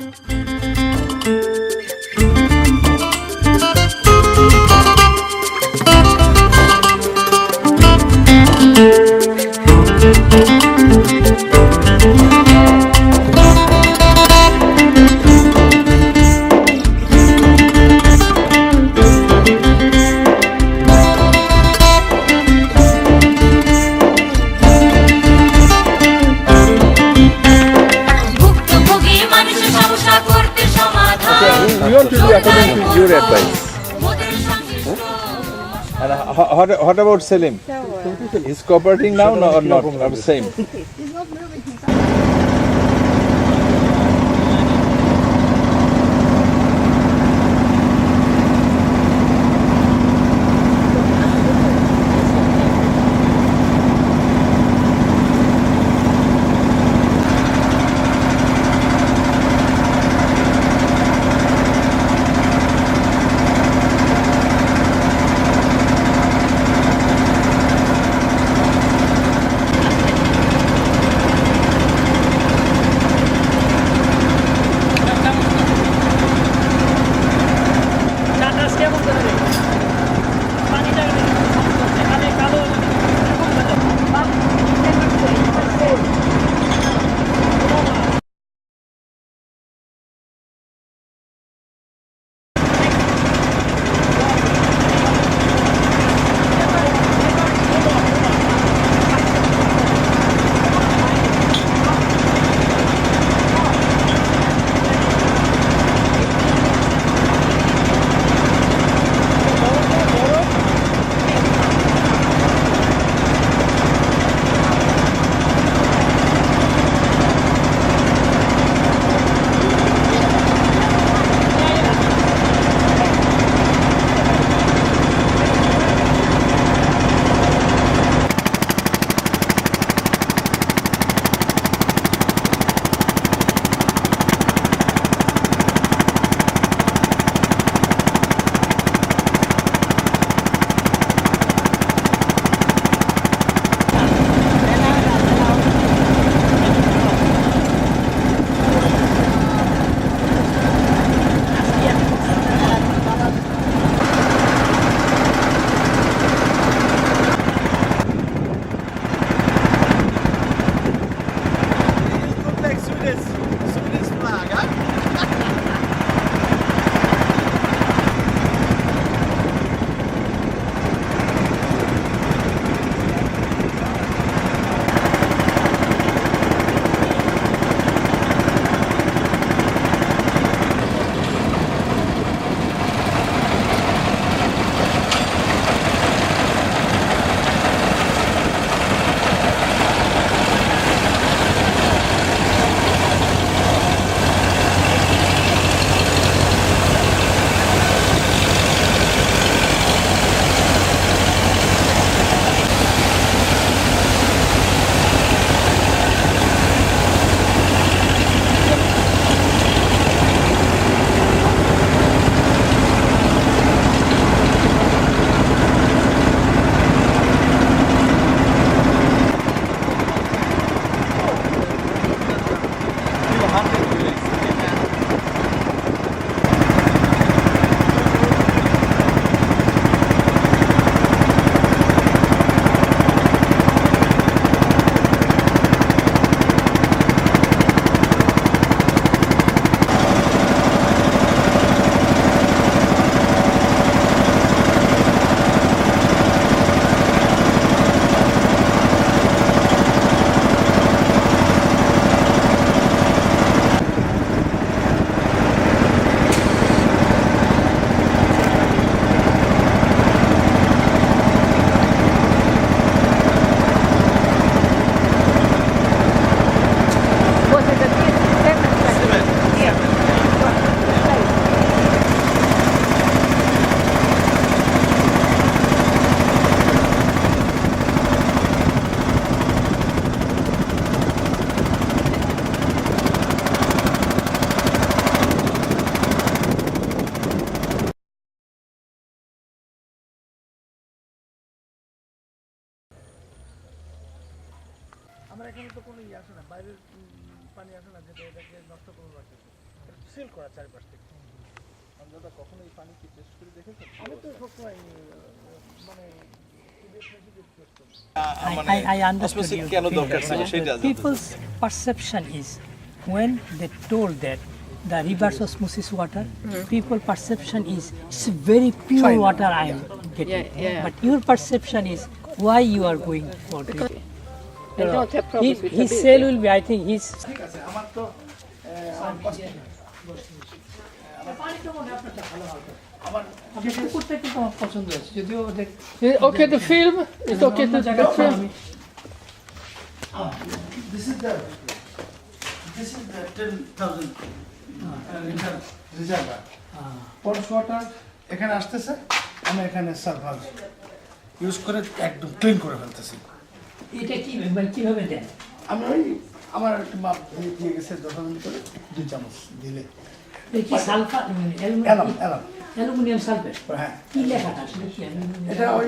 We want to do according to your advice. And what about Selim? He's cooperating now or not? Or same? আমরা এখানে তো কোনো আসে না, বাইরের পানি আসে না, যেটা এটাকে নষ্ট করে রাখতেছে। সিল করা চারপাশ থেকে। দাদা কখনো এই পানি কি টেস্ট করে দেখেছেন? আমি তো সবসময় মানে I understood you. কেন দরকার ছিল সেটা জানতে People's perception is when they told that the reverse osmosis water, people perception is it's very pure water I am getting. Yeah. But your perception is why you are going for this. I don't have problems with His the sale will be, I think, his. ঠিক আছে আমার তো আমার কুকুরটা কিন্তু আমার পছন্দ আছে যদিও ওদের Okay, the film is okay to the film. this is the 10,000 litre reservoir ponds water এখানে আসতেছে আমি এখানে সার্ভার ইউজ করে একদম ক্লিন করে ফেলতেছি এটা কি মানে কিভাবে দেন আমি ওই আমার একটা মাপ দিয়ে গেছে 10 মিনিট করে 2 চামচ দিলে এটা কি সালফার মানে এলাম এলাম অ্যালুমিনিয়াম সালফেট হ্যাঁ কি লেখাটা আসলে কি অ্যালুমিনিয়াম এটা ওই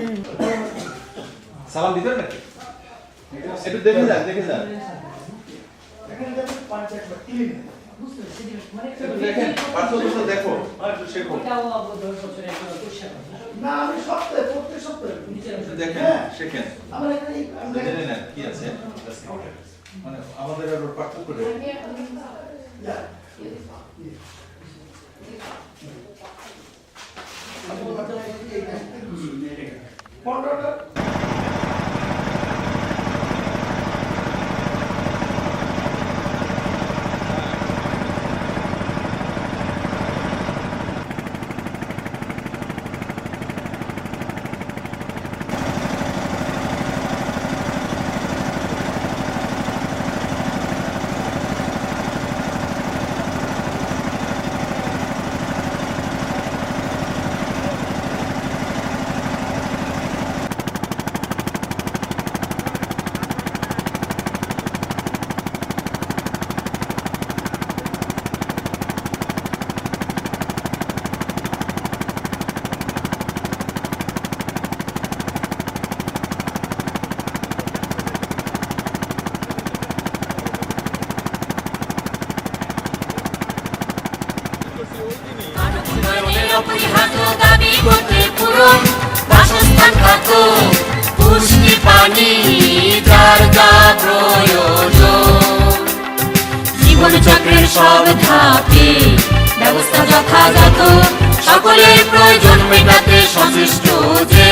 সালাম দিতে নাকি একটু দেখে যান এখানে দেখুন 5 একবার ক্লিন দেখেন পার্থক্য দেখো একটু শেখো এটাও 10 বছরের একটা পরিষ্কার করা। না আমি সপ্তাহে প্রত্যেক সপ্তাহে একটু দেখেন শেখেন আমার এখানে জেনে নেন কি আছে মানে আমাদের আরো পার্থক্য দেখেন পনেরোটা উন্নয়নের অপরিহার্য দাবি করতে পূরণ বাসস্থান খাদ্য পুষ্টি পানি যার যা প্রয়োজন জীবন চক্রের সব ধাপে ব্যবস্থা যথাযথ সকলের প্রয়োজন মেটাতে সচেষ্ট যে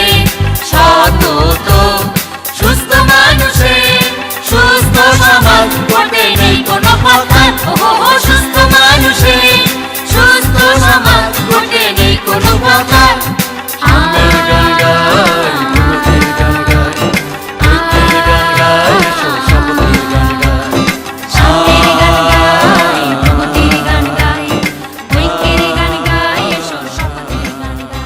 সতত সুস্থ মানুষের সুস্থ সমাজ করতে নেই কোনো কথা সুস্থ মানুষের সুস্থ সমাজ করতে নেই কোনো কথা আমাদের গান গায় আমাদের গান গায় আমাদের গান গায় সকলের গান গায় শান্তির গান গায় আমাদের গান গায় ঐক্যের গান গায় সকলের গান গায়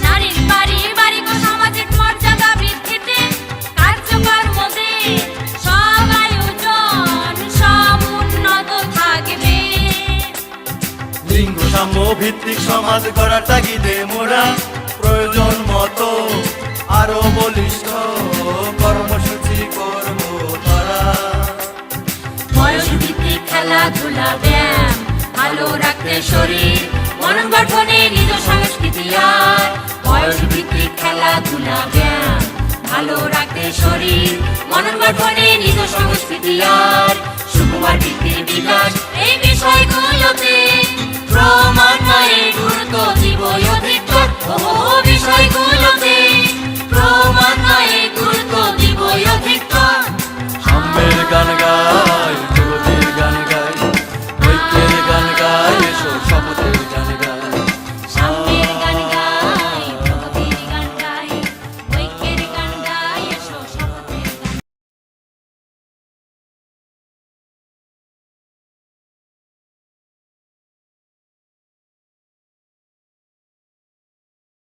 নারীর পারিবারিক ও সামাজিক মর্যাদা বৃদ্ধিতে কার্যকর্ম দিয়ে সব আয়োজন সমুন্নত থাকবে লিঙ্গ সাম্য ভিত্তিক সমাজ গড়ার তাগিদে মোরা প্রয়োজন মতো আরো বলিষ্ঠ কর্মসূচি করব তারা বয়স ভিত্তিক খেলাধুলা ব্যায়াম ভালো রাখতে শরীর মনন গঠনে নিজ সংস্কৃতি আর বয়স ভিত্তিক খেলাধুলা ব্যায়াম ভালো রাখতে শরীর মনন গঠনে নিজ সংস্কৃতি আর সুকুমার ভিত্তির বিকাশ এই বিষয়গুলোতে